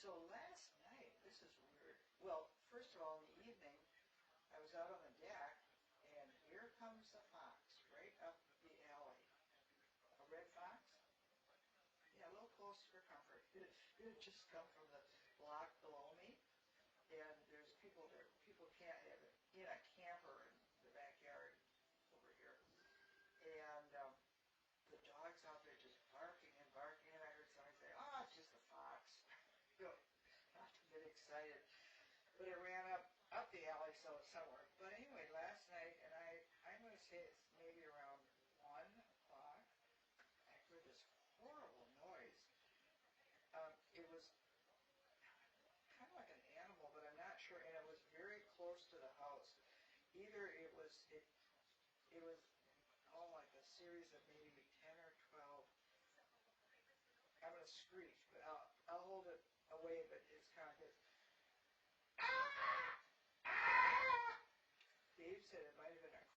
So last night, this is weird. Well, first of all, in the evening, I was out on the deck, and here comes the fox right up the alley. A red fox? Yeah, a little close for comfort. It had just come from the block below me, and there's people there. People can't have it in a camper in the backyard over here. And the dog's out there just barking and barking, and I heard somebody say, "Oh, it's just a fox." You know, not to get excited. But it ran up the alley, so it's somewhere. But anyway, last night, and I'm going to say it's maybe around 1 o'clock, I heard this horrible noise. It was kind of like an animal, but I'm not sure, and it was very close to the house. Either it was like a series of maybe